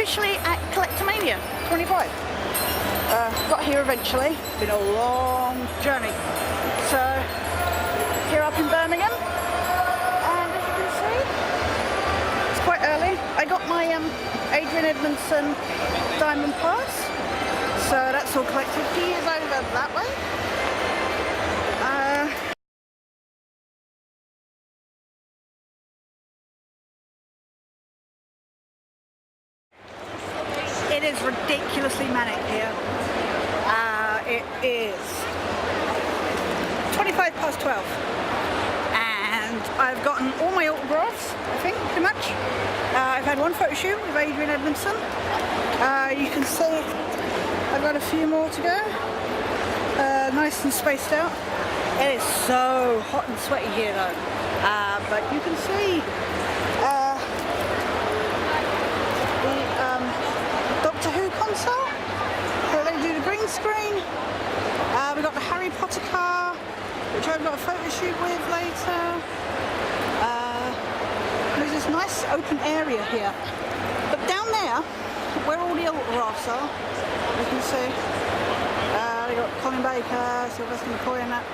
officially at Collectormania 25. Got here eventually. Been a long journey. So here up in Birmingham, and as you can see, it's quite early. I got my Adrian Edmondson Diamond Pass, so that's all collected. He is over that way. It is ridiculously manic here. It is 25 past 12 and I've gotten all my autographs, I think, pretty much. I've had one photo shoot with Adrian Edmondson. You can see I've got a few more to go. Nice and spaced out. It is so hot and sweaty here though, but you can see Doctor Who console, where they do the green screen. We've got the Harry Potter car, which I've got a photo shoot with later. There's this nice open area here. But down there, where all the autographs are, you can see, they've got Colin Baker, Sylvester McCoy and that.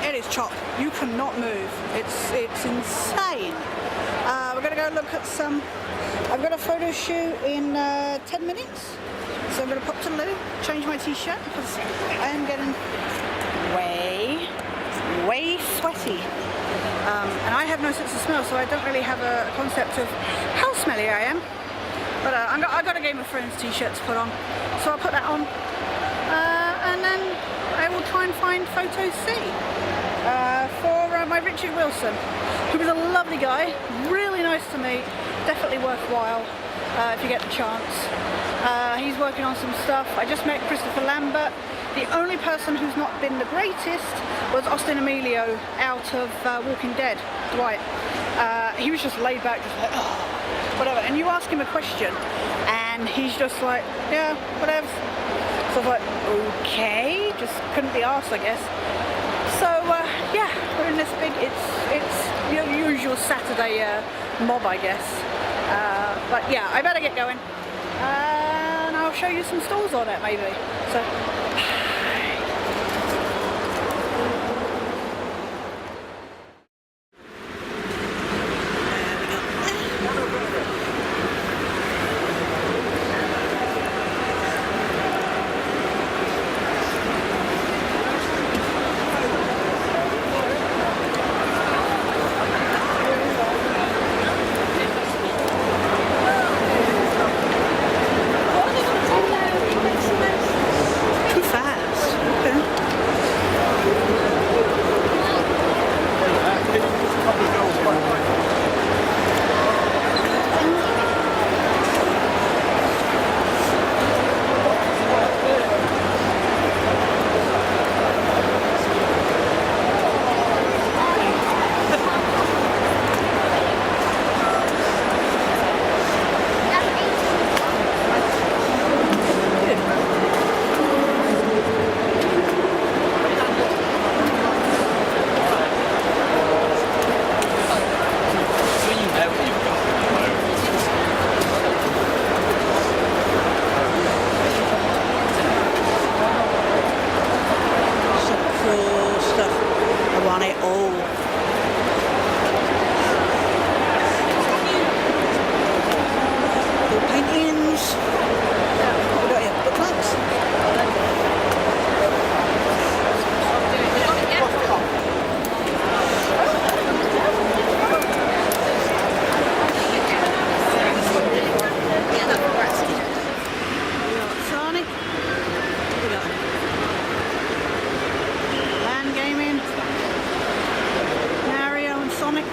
It is chopped. You cannot move. It's insane. We're going to go look at some. I've got a photo shoot in 10 minutes, so I'm going to pop to the loo, change my t-shirt because I am getting way sweaty. And I have no sense of smell, so I don't really have a concept of how smelly I am. But I've got a Game of Thrones t-shirt to put on, so I'll put that on, and then I will try and find photo C for my Richard Wilson, who was a lovely guy, really nice to meet. Definitely worthwhile if you get the chance. He's working on some stuff. I just met Christopher Lambert. The only person who's not been the greatest was Austin Emilio out of Walking Dead, Dwight. He was just laid back, just like, oh, whatever. And you ask him a question and he's just like, yeah, whatever. So I was like, okay, just couldn't be asked, I guess. So yeah, we're in this big, it's your usual Saturday mob, I guess. But yeah, I better get going, and I'll show you some stalls on it maybe. So.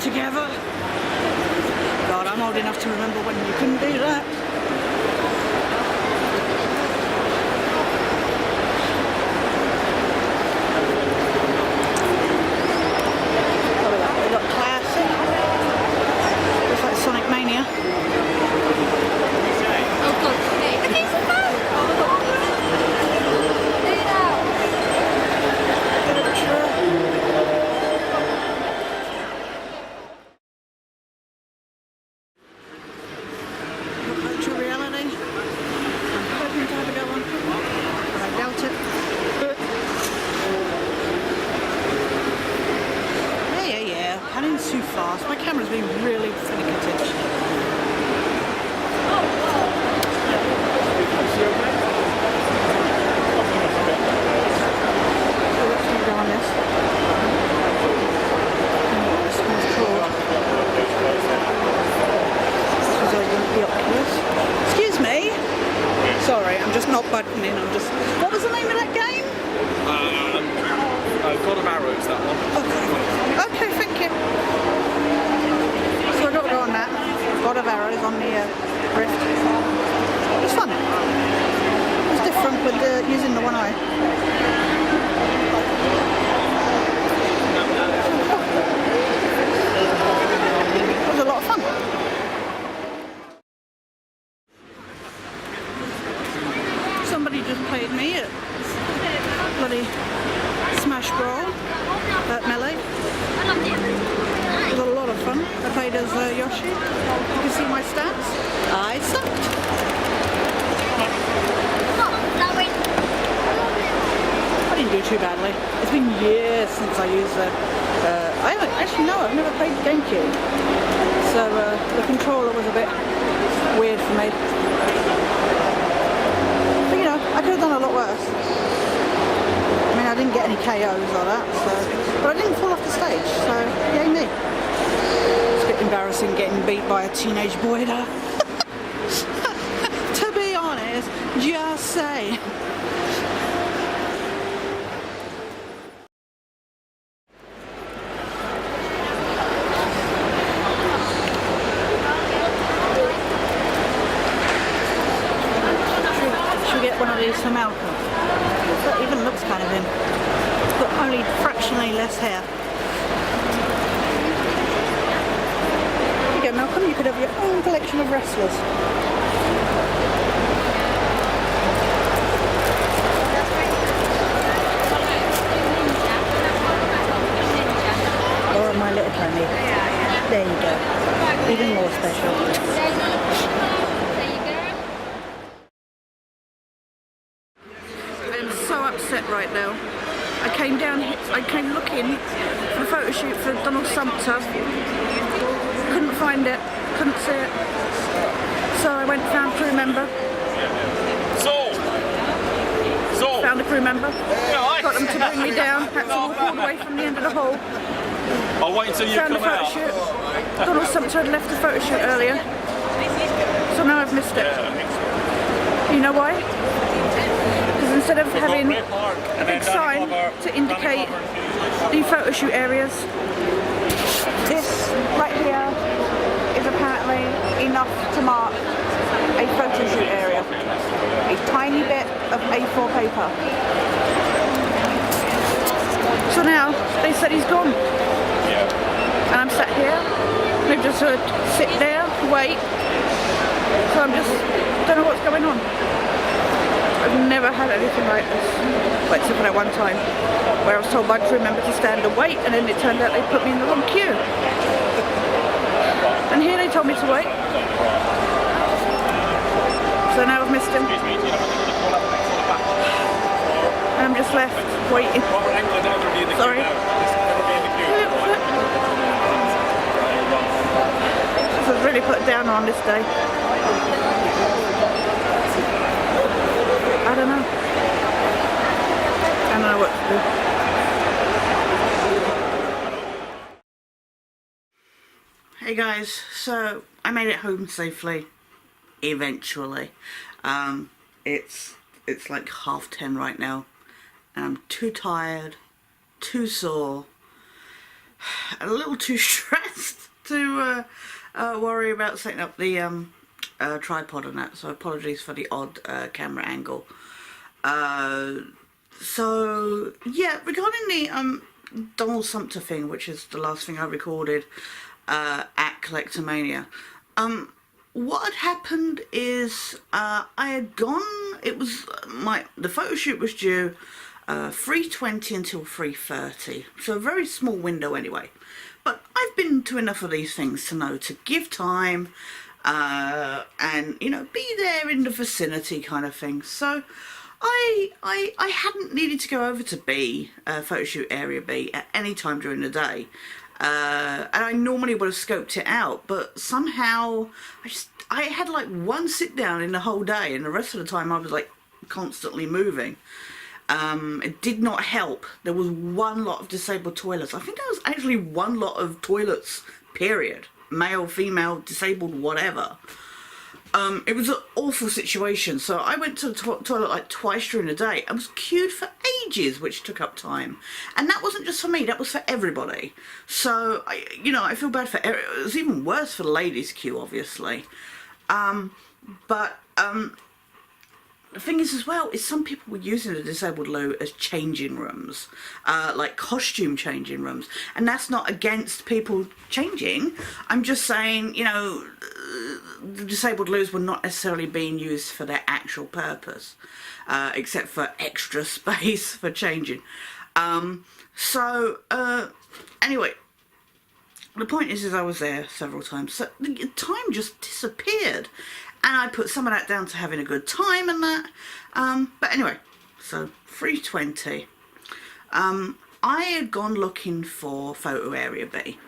Together. God, I'm old enough to remember when you couldn't do that. We've got classic. Looks like Sonic Mania. Oh God. not buttoning, I'm just... What was the name of that game? God of Arrows, that one. Okay, thank you. So I've got to go on that. God of Arrows on the Rift. It was fun. It was different with using the one eye. It was a lot of fun. Somebody just paid me at bloody Smash Brawl at Melee. It was a lot of fun. I played as Yoshi. You can see my stats. I sucked. I didn't do too badly. It's been years since I used the... I haven't... Actually, no, I've never played GameCube. So the controller was a bit weird for me. But you know, I could have done a lot worse. I mean, I didn't get any KOs or that, so... But I didn't fall off the stage, so yay me. It's a bit embarrassing getting beat by a teenage boy though. To be honest, just say. Should we get one of these for Malcolm? That even looks kind of him. It's got only fractionally less hair. Here you go, Malcolm, you could have your own collection of wrestlers. Or My Little Pony. There you go. Even more special. Upset right now. I came looking for a photo shoot for Donald Sumter. Couldn't find it, couldn't see it. So I went and found a crew member. Found a crew member. Got them to bring me down. Had to walk all the way from the end of the hall. I'll wait until you found come a photo out. shoot. Donald Sumter had left the photo shoot earlier. So now I've missed it. You know why? Instead of having a big sign to indicate the photo shoot areas, this right here is apparently enough to mark a photo shoot area. A tiny bit of A4 paper. So now they said he's gone. And I'm sat here. They've just said sit there, wait. So I'm just don't know what's going on. I've never had anything like this, well, except for that one time where I was told by crew member to stand and wait, and then it turned out they put me in the wrong queue. And here they told me to wait. So now I've missed him. And I'm just left waiting. Sorry. This has really put a downer on this day. I don't know. I don't know what to do. Hey guys, so I made it home safely. Eventually. It's like 10:30 right now. And I'm too tired, too sore, and a little too stressed to worry about setting up the tripod and that, so apologies for the odd camera angle. So yeah, regarding the Donald Sumter thing, which is the last thing I recorded at Collectormania, what had happened is I had gone, it was the photo shoot was due 3:20 until 3:30, so a very small window anyway, but I've been to enough of these things to know to give time and, you know, be there in the vicinity kind of thing. So I hadn't needed to go over to B, photo shoot area B, at any time during the day. And I normally would have scoped it out, but somehow I had like one sit down in the whole day, and the rest of the time I was like constantly moving. It did not help. There was one lot of disabled toilets. I think there was actually one lot of toilets, period. Male, female, disabled, whatever. It was an awful situation. So I went to the toilet like twice during the day. I was queued for ages, which took up time. And that wasn't just for me, that was for everybody. So, I feel bad for it was even worse for the ladies' queue, obviously. The thing is as well, is some people were using the disabled loo as changing rooms, like costume changing rooms. And that's not against people changing. I'm just saying, the disabled loos were not necessarily being used for their actual purpose, except for extra space for changing. Anyway, the point is I was there several times, so the time just disappeared. And I put some of that down to having a good time and that. But anyway, so 3:20. I had gone looking for photo area B.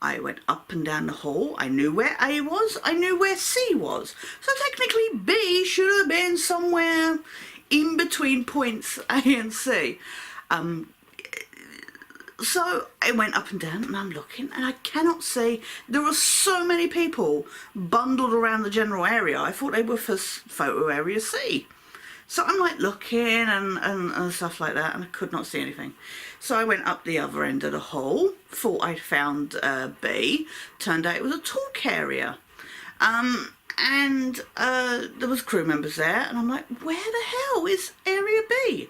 I went up and down the hall. I knew where A was. I knew where C was. So technically B should have been somewhere in between points A and C. So I went up and down and I'm looking and I cannot see. There are so many people bundled around the general area. I thought they were for photo area C. So I'm like looking and stuff like that and I could not see anything. So I went up the other end of the hall, thought I'd found B. Turned out it was a talk area. There was crew members there and I'm like, where the hell is area B?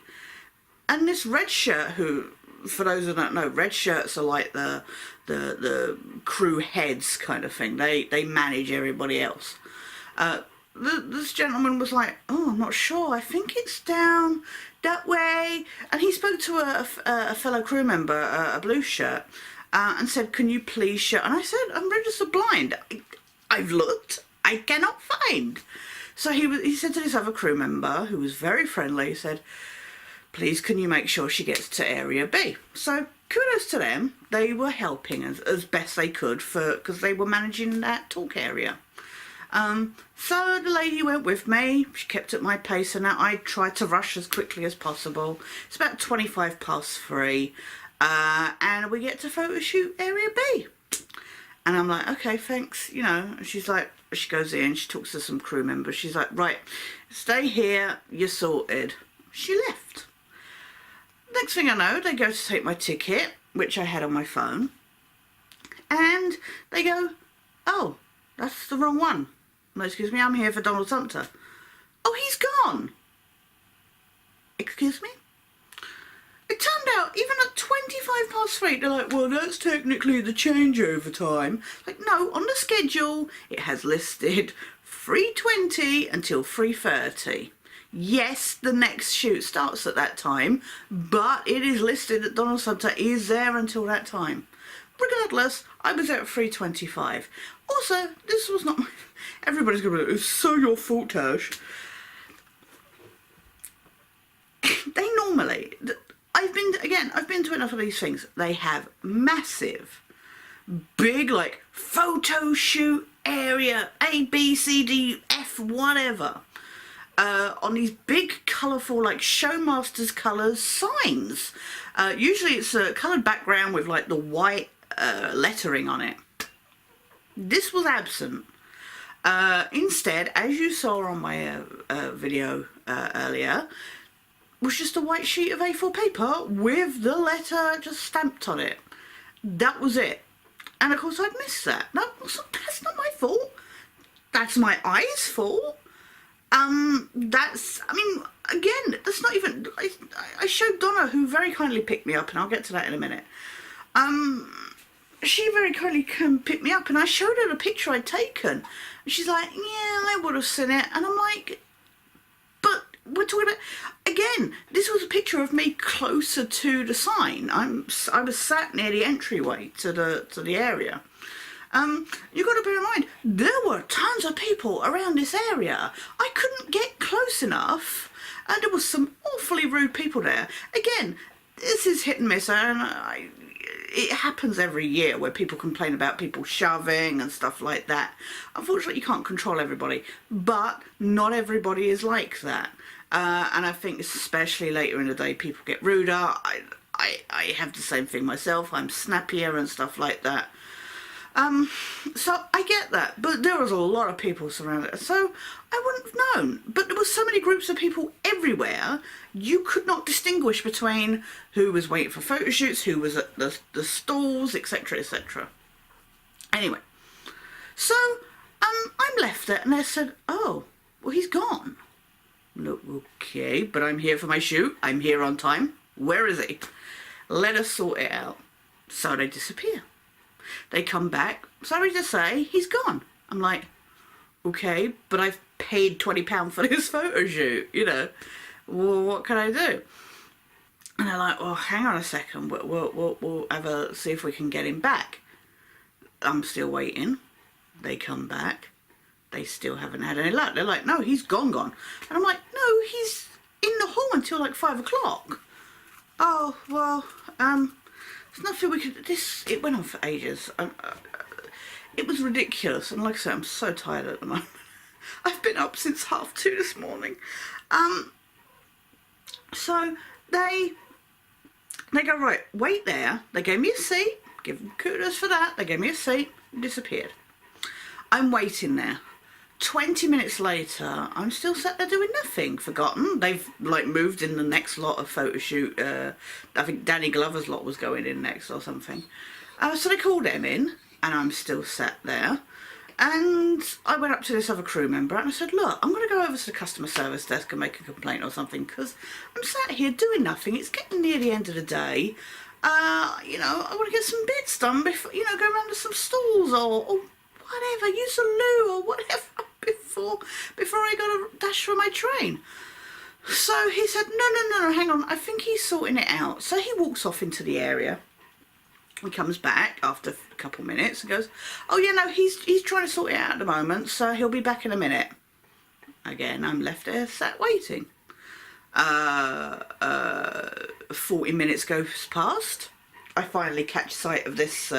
And this red shirt who... For those who don't know, red shirts are like the crew heads kind of thing. They manage everybody else. This gentleman was like, oh, I'm not sure. I think it's down that way. And he spoke to a fellow crew member, a blue shirt, and said, can you please show? And I said, I'm registered blind. I've looked. I cannot find. So he said to this other crew member, who was very friendly, he said, please can you make sure she gets to area B? So kudos to them. They were helping as best they could because they were managing that talk area. So the lady went with me. She kept at my pace and I tried to rush as quickly as possible. It's about 3:25. And we get to photo shoot area B. And I'm like, okay, thanks. And she's like, she goes in, she talks to some crew members. She's like, right, stay here, you're sorted. She left. Next thing I know, they go to take my ticket, which I had on my phone, and they go, oh, that's the wrong one. No, excuse me, I'm here for Donald Sumter. Oh, he's gone. Excuse me? It turned out, even at 3:25, they're like, well, that's technically the changeover time. Like, no, on the schedule, it has listed 3:20 until 3:30. Yes, the next shoot starts at that time, but it is listed that Donald Sumter is there until that time. Regardless, I was there at 3:25. Also, this was not my... Everybody's going to be like, it's so your fault, Tash. They normally... I've been to enough of these things. They have massive, big, like, photo shoot area, A, B, C, D, F, whatever. On these big, colourful, like, Showmasters colours signs. Usually it's a coloured background with, like, the white lettering on it. This was absent. Instead, as you saw on my video earlier, was just a white sheet of A4 paper with the letter just stamped on it. That was it. And of course I'd missed that. That's not my fault. That's my eyes' fault. That's not even... I showed Donna, who very kindly picked me up, and I'll get to that in a minute. She very kindly picked me up, and I showed her the picture I'd taken. And she's like, yeah, I would have seen it. And I'm like, but we're talking about... Again, this was a picture of me closer to the sign. I was sat near the entryway to the area. You've got to bear in mind, there were tons of people around this area. I couldn't get close enough, and there was some awfully rude people there. Again, this is hit and miss, and it happens every year where people complain about people shoving and stuff like that. Unfortunately, you can't control everybody, but not everybody is like that. And I think especially later in the day, people get ruder. I have the same thing myself. I'm snappier and stuff like that. So I get that, but there was a lot of people surrounded, so I wouldn't have known. But there were so many groups of people everywhere, you could not distinguish between who was waiting for photo shoots, who was at the stalls, etc, etc. Anyway, so I'm left there, and they said, oh, well, he's gone. Look, okay, but I'm here for my shoot, I'm here on time, where is he? Let us sort it out. So they disappear. They come back, sorry to say, he's gone. I'm like, okay, but I've paid £20 for this photo shoot, you know. Well, what can I do? And they're like, well, hang on a second, we'll have a, see if we can get him back. I'm still waiting. They come back. They still haven't had any luck. They're like, no, he's gone. And I'm like, no, he's in the hall until like 5 o'clock. Oh, well, there's nothing we could, it went on for ages. It was ridiculous, and like I said, I'm so tired at the moment. I've been up since 2:30 this morning. So they go, right, wait there. They gave me a seat, give them kudos for that. They gave me a seat, disappeared. I'm waiting there. 20 minutes later, I'm still sat there doing nothing, forgotten. They've like moved in the next lot of photo shoot. I think Danny Glover's lot was going in next or something. So they called them in, and I'm still sat there. And I went up to this other crew member and I said, look, I'm going to go over to the customer service desk and make a complaint or something, because I'm sat here doing nothing. It's getting near the end of the day. You know, I want to get some bits done before, you know, go around to some stalls or whatever, use a loo or whatever before I got to dash for my train. So he said, no, hang on, I think he's sorting it out. So he walks off into the area. He comes back after a couple of minutes and goes, oh yeah, no, he's trying to sort it out at the moment, so he'll be back in a minute. Again, I'm left there sat waiting. 40 minutes goes past. I finally catch sight of this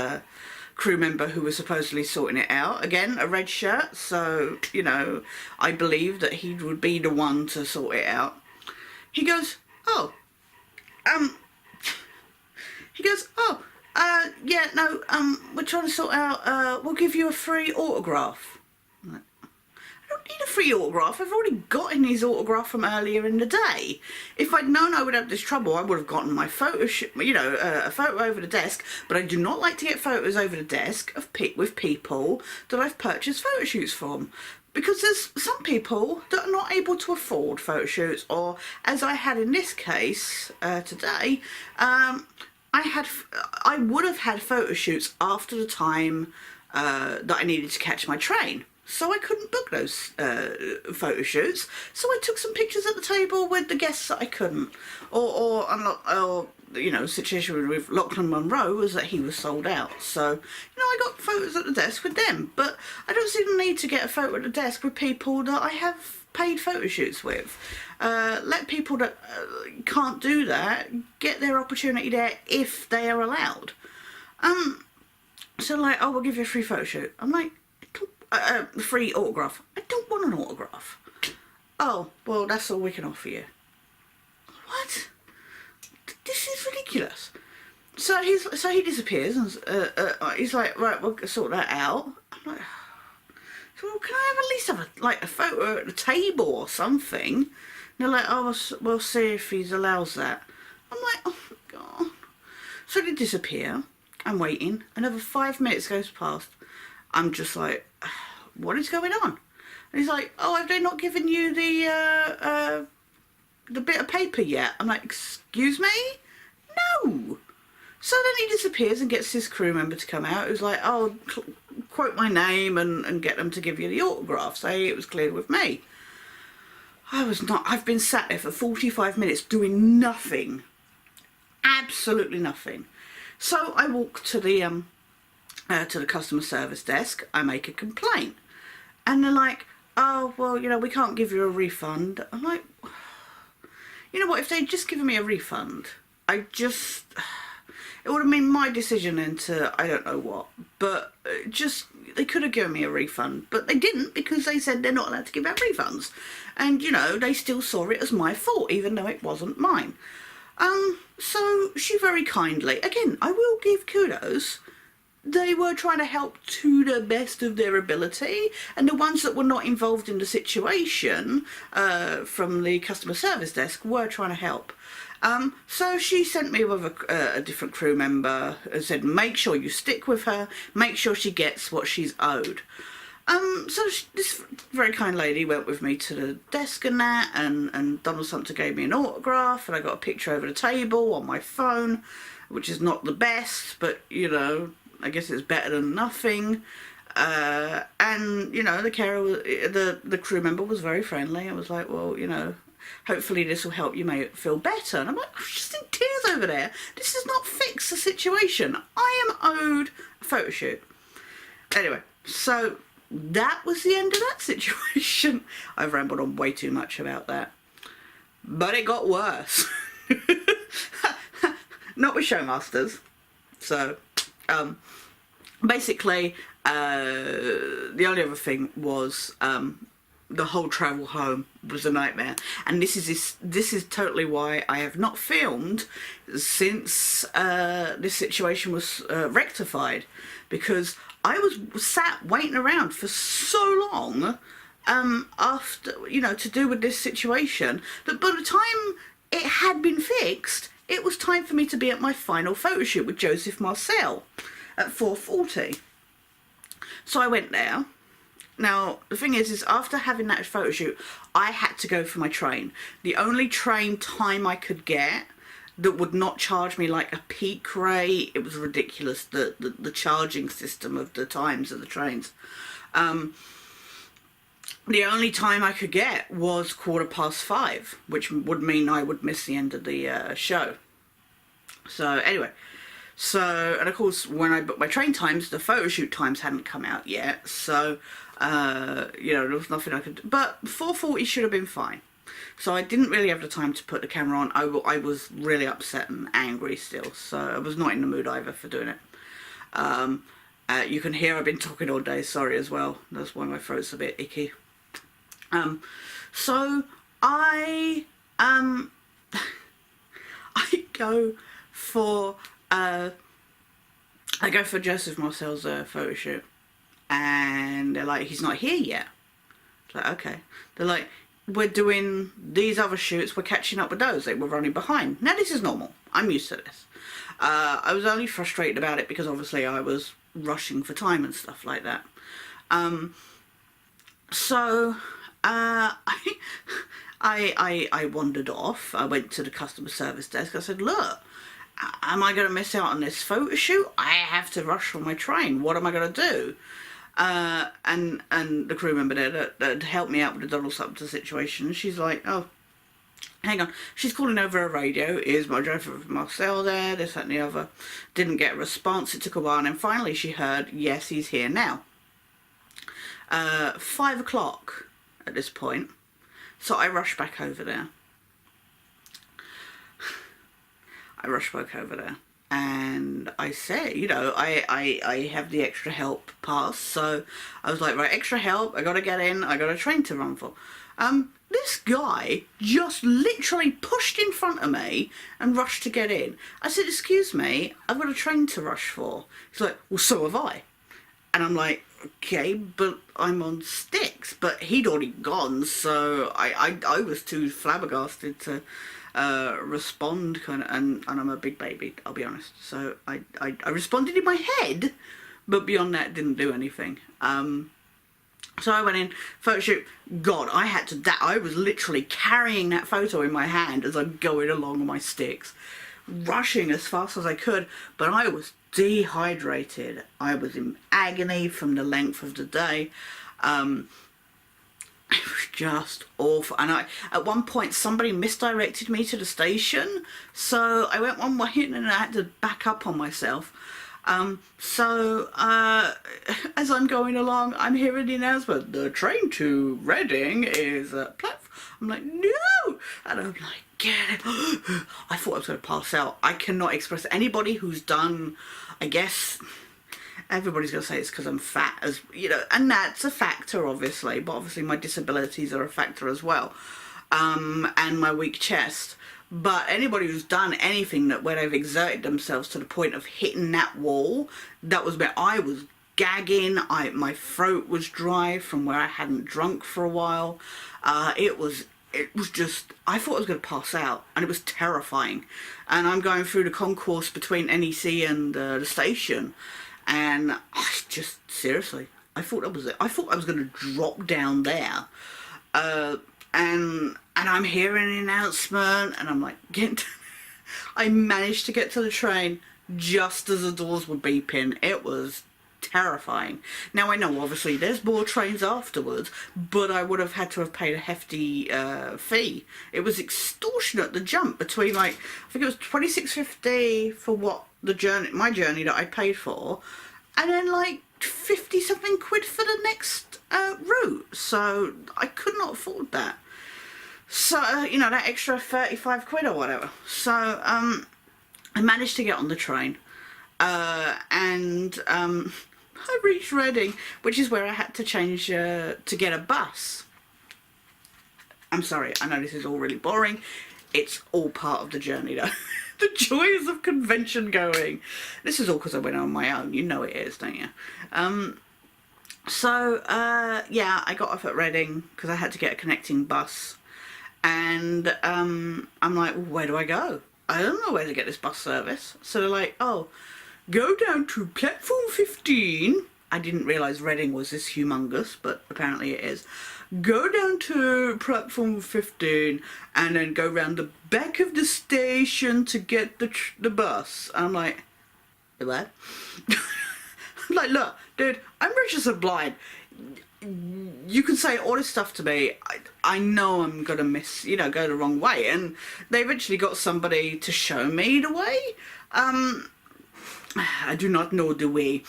crew member who was supposedly sorting it out. Again, a red shirt, so, you know, I believe that he would be the one to sort it out. He goes, yeah, no, we're trying to sort out, we'll give you a free autograph. I'm like, I don't need a free autograph. I've already gotten his autograph from earlier in the day. If I'd known I would have this trouble, I would have gotten my photo, a photo over the desk. But I do not like to get photos over the desk with people that I've purchased photo shoots from. Because there's some people that are not able to afford photo shoots, or as I had in this case today, I would have had photo shoots after the time that I needed to catch my train. So I couldn't book those photo shoots. So I took some pictures at the table with the guests that I couldn't. Or you know, the situation with Lachlan Monroe was that he was sold out. So, you know, I got photos at the desk with them. But I don't see the need to get a photo at the desk with people that I have paid photo shoots with. Let people that can't do that get their opportunity there if they are allowed. So like, oh, we'll give you a free photo shoot. I'm like, free autograph. I don't want an autograph. Oh, well, that's all we can offer you. What? This is ridiculous. So he disappears and he's like, right, we'll sort that out. I'm like, well, can I have at least have a photo at the table or something? And they're like, oh, we'll see if he allows that. I'm like, oh my God. So they disappear. I'm waiting. Another 5 minutes goes past. I'm just like, what is going on? And he's like, oh, have they not given you the bit of paper yet? I'm like, excuse me? No. So then he disappears and gets his crew member to come out, who's like, oh, quote my name and get them to give you the autograph. Say it was cleared with me. I've been sat there for 45 minutes doing nothing. Absolutely nothing. So I walk to the customer service desk. I make a complaint. And they're like, oh, well, you know, we can't give you a refund. I'm like, you know what, if they'd just given me a refund, it would have been my decision into I don't know what. But they could have given me a refund. But they didn't, because they said they're not allowed to give out refunds. And, you know, they still saw it as my fault, even though it wasn't mine. So she very kindly, again, I will give kudos, they were trying to help to the best of their ability, and the ones that were not involved in the situation from the customer service desk were trying to help. So she sent me with a different crew member and said, make sure you stick with her, make sure she gets what she's owed. This very kind lady went with me to the desk and that, and Donald Sumter gave me an autograph, and I got a picture over the table on my phone, which is not the best, but, you know, I guess it's better than nothing. And, you know, the carer, the crew member was very friendly. I was like, well, you know, hopefully this will help you make it feel better. And I'm like, I'm just in tears over there. This does not fix the situation. I am owed a photo shoot. Anyway, so that was the end of that situation. I've rambled on way too much about that. But it got worse. Not with Showmasters. So, basically, the only other thing was the whole travel home was a nightmare, and this is totally why I have not filmed since this situation was rectified, because I was sat waiting around for so long after, you know, to do with this situation, that by the time it had been fixed, it was time for me to be at my final photo shoot with Joseph Marcel at 4:40. So I went there. Now, the thing is after having that photo shoot, I had to go for my train. The only train time I could get that would not charge me like a peak rate, it was ridiculous, the charging system of the times of the trains. The only time I could get was 5:15, which would mean I would miss the end of the show. So anyway, and of course when I booked my train times, the photo shoot times hadn't come out yet, so you know, there was nothing I could do. But 4:40 should have been fine. So I didn't really have the time to put the camera on. I was really upset and angry still, so I was not in the mood either for doing it. You can hear I've been talking all day, sorry as well. That's why my throat's a bit icky. So I go for Joseph Marcel's photo shoot, and they're like, he's not here yet. It's like, okay. They're like, we're doing these other shoots, we're catching up with those, they were running behind. Now this is normal, I'm used to this. I was only frustrated about it because obviously I was rushing for time and stuff like that. I wandered off. I went to the customer service desk. I said, look, am I going to miss out on this photo shoot? I have to rush for my train. What am I going to do? And the crew member there that helped me out with the Donald Sumter situation, she's like, oh, hang on. She's calling over a radio. Is my driver Marcel there? This, that and the other. Didn't get a response. It took a while. And then finally she heard, yes, he's here now. 5 o'clock at this point. So I rushed back over there. And I said, you know, I have the extra help pass, so I was like, right, extra help, I gotta get in, I got a train to run for. This guy just literally pushed in front of me and rushed to get in. I said, excuse me, I've got a train to rush for. He's like, well, so have I. And I'm like, okay, but I'm on sticks. But he'd already gone, so I was too flabbergasted to respond, kind of, and I'm a big baby, I'll be honest. So I responded in my head, but beyond that didn't do anything. So I went in, photo shoot. God, I was literally carrying that photo in my hand as I'm going along on my sticks, rushing as fast as I could, but I was dehydrated. I was in agony from the length of the day. It was just awful. And at one point somebody misdirected me to the station, so I went one way and then I had to back up on myself. As I'm going along, I'm hearing the announcement, the train to Reading is at platform. I'm like, no! And I'm like, get it. I thought I was going to pass out. I cannot express it. Anybody who's done, I guess, everybody's going to say it's because I'm fat, as you know, and that's a factor, obviously, but obviously my disabilities are a factor as well, and my weak chest. But anybody who's done anything that where they've exerted themselves to the point of hitting that wall, that was where I was gagging. My throat was dry from where I hadn't drunk for a while. It was just, I thought I was going to pass out, and it was terrifying. And I'm going through the concourse between NEC and the station, and I just, seriously, I thought that was it. I thought I was going to drop down there. And I'm hearing an announcement, and I'm like, I managed to get to the train just as the doors were beeping. It was terrifying. Now I know obviously there's more trains afterwards, but I would have had to have paid a hefty fee. It was extortionate, the jump between, like, I think it was $26.50 for what my journey that I paid for, and then like 50 something quid for the next route. So I could not afford that. So you know, that extra 35 quid or whatever. So I managed to get on the train, and I reached Reading, which is where I had to change to get a bus. I'm sorry, I know this is all really boring. It's all part of the journey though. The joys of convention going. This is all because I went on my own. You know it is, don't you? Yeah, I got off at Reading because I had to get a connecting bus. And I'm like, well, where do I go? I don't know where to get this bus service. So they're like, oh, go down to platform 15. I didn't realise Reading was this humongous, but apparently it is. Go down to platform 15 and then go round the back of the station to get the bus. And I'm like, the what? I'm like, look, dude, I'm registered blind. You can say all this stuff to me. I know I'm gonna go the wrong way. And they eventually got somebody to show me the way. I do not know the way.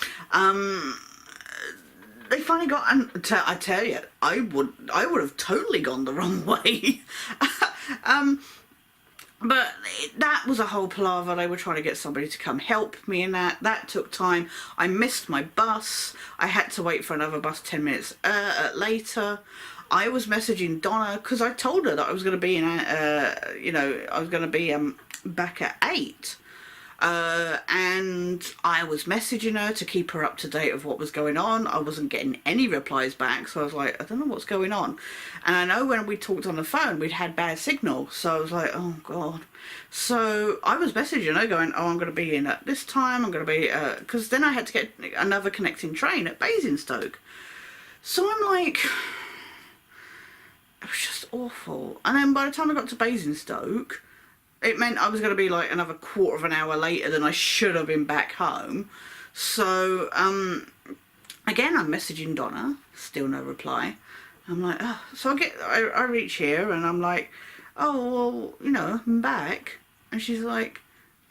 They finally got, and I tell you, I would have totally gone the wrong way. But that was a whole palaver. They were trying to get somebody to come help me in that. That took time. I missed my bus. I had to wait for another bus 10 minutes later. I was messaging Donna because I told her that I was going to be back at 8. And I was messaging her to keep her up to date of what was going on. I wasn't getting any replies back, so I was like, I don't know what's going on. And I know when we talked on the phone, we'd had bad signal, so I was like, oh god. So I was messaging her going, oh, I'm going to be in at this time, I'm going to be, because then I had to get another connecting train at Basingstoke. So I'm like, it was just awful. And then by the time I got to Basingstoke, it meant I was going to be like another quarter of an hour later than I should have been back home. So, again, I'm messaging Donna, still no reply. I'm like, oh. So I reach here and I'm like, oh, well, I'm back. And she's like,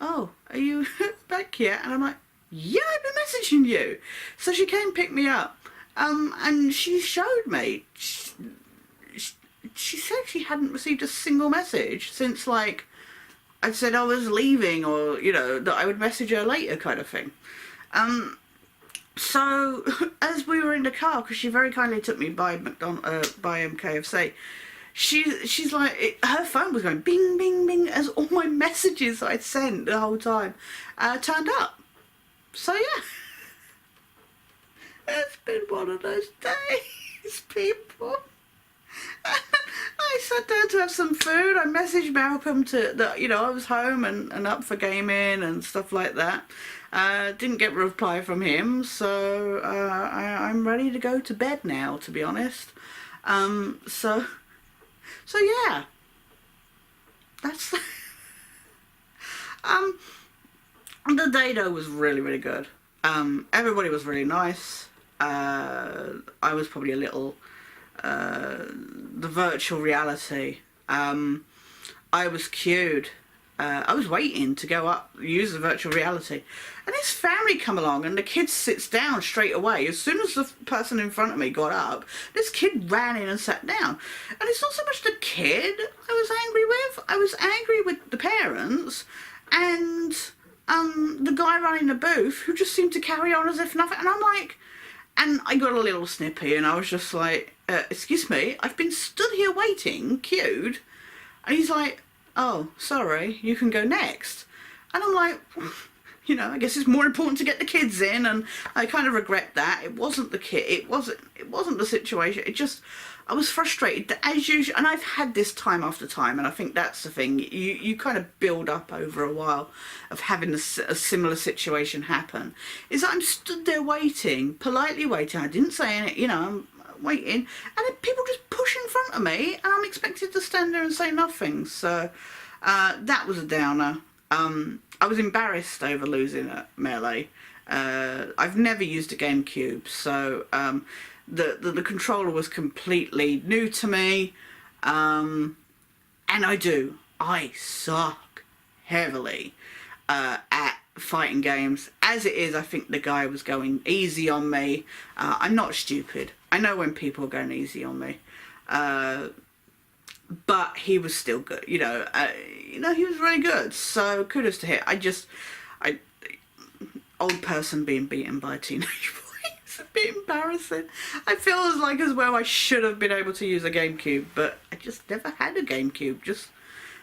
oh, are you back yet? And I'm like, yeah, I've been messaging you. So she came pick me up, and she showed me. She said she hadn't received a single message since, like, I said I was leaving, or, that I would message her later kind of thing. So, as we were in the car, because she very kindly took me by KFC, she's like, her phone was going bing, bing, bing, as all my messages I'd sent the whole time turned up. So, yeah. It's been one of those days, people. I sat down to have some food. I messaged Malcolm that I was home and up for gaming and stuff like that. Didn't get a reply from him, so I'm ready to go to bed now, to be honest. So yeah, that's the day though was really, really good. Everybody was really nice. I was probably a little the virtual reality. I was queued. I was waiting to go up, use the virtual reality, and this family come along, and the kid sits down straight away. As soon as the person in front of me got up, this kid ran in and sat down. And it's not so much the kid I was angry with. I was angry with the parents and the guy running the booth, who just seemed to carry on as if nothing. And I'm like, and I got a little snippy, and I was just like, excuse me, I've been stood here waiting, queued. And he's like, oh, sorry, you can go next. And I'm like, you know, I guess it's more important to get the kids in, and I kind of regret that. It wasn't the kid, it wasn't the situation. It just, I was frustrated, as usual, and I've had this time after time, and I think that's the thing. You kind of build up over a while of having a similar situation happen. Is that I'm stood there waiting, politely waiting. I didn't say anything, you know, I'm waiting, and then people just push in front of me, and I'm expected to stand there and say nothing. So that was a downer. I was embarrassed over losing at Melee. I've never used a GameCube, so the controller was completely new to me, and I suck heavily at fighting games. As it is, I think the guy was going easy on me. I'm not stupid. I know when people are going easy on me. But he was still good, you know, he was really good, so kudos to him. Old person being beaten by a teenage boy, it's a bit embarrassing. I feel as well I should have been able to use a GameCube, but I just never had a GameCube. Just,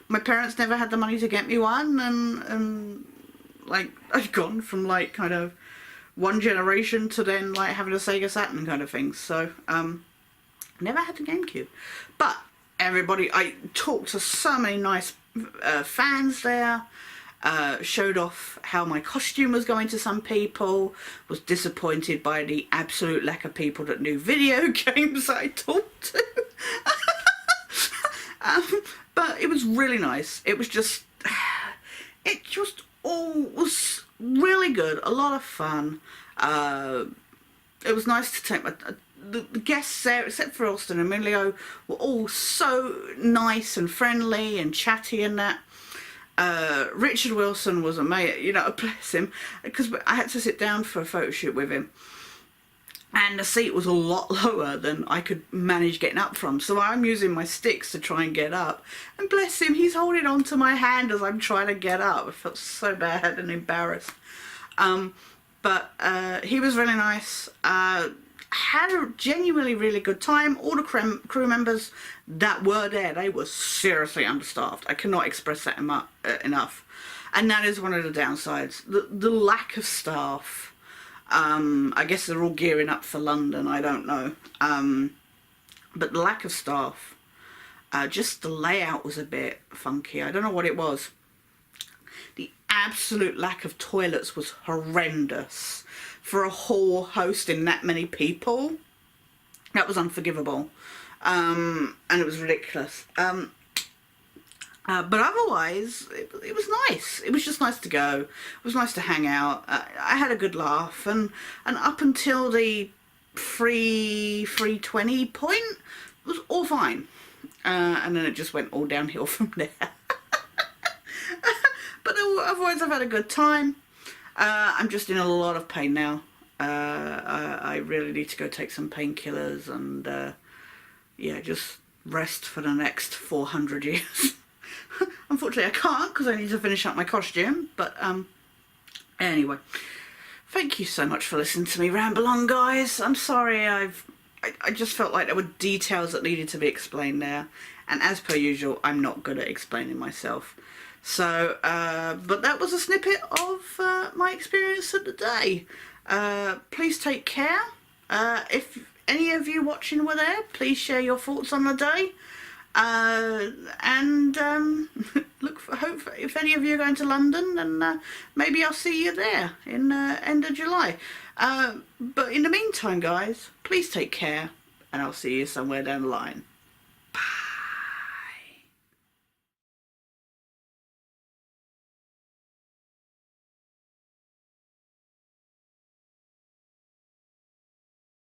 my parents never had the money to get me one, and like, I've gone from like kind of one generation to then like having a Sega Saturn kind of thing, so, never had the GameCube. But everybody, I talked to so many nice fans there, showed off how my costume was going to some people, was disappointed by the absolute lack of people that knew video games I talked to. But it was really nice. It was just, it just all was really good, a lot of fun. It was nice to take the guests there, except for Austin and Emilio, were all so nice and friendly and chatty and that. Richard Wilson was amazing, you know, bless him, because I had to sit down for a photo shoot with him, and the seat was a lot lower than I could manage getting up from, so I'm using my sticks to try and get up, and bless him, he's holding on to my hand as I'm trying to get up. I felt so bad and embarrassed. But he was really nice. Had a genuinely really good time. All the crew members that were there, they were seriously understaffed. I cannot express that enough. And that is one of the downsides. The lack of staff. I guess they're all gearing up for London, I don't know. But the lack of staff. Just the layout was a bit funky. I don't know what it was. The absolute lack of toilets was horrendous. For a hall hosting that many people, that was unforgivable, and it was ridiculous. But otherwise, it was nice. It was just nice to go. It was nice to hang out. I had a good laugh, and up until the 3:20 point, it was all fine, and then it just went all downhill from there. But otherwise, I've had a good time. I'm just in a lot of pain now. I really need to go take some painkillers and, yeah, just rest for the next 400 years. Unfortunately, I can't because I need to finish up my costume. But, anyway, thank you so much for listening to me ramble on, guys. I'm sorry, I just felt like there were details that needed to be explained there. And as per usual, I'm not good at explaining myself. So, but that was a snippet of my experience of the day. Please take care. If any of you watching were there, please share your thoughts on the day. And hope if any of you are going to London, then maybe I'll see you there in end of July. But in the meantime, guys, please take care, and I'll see you somewhere down the line.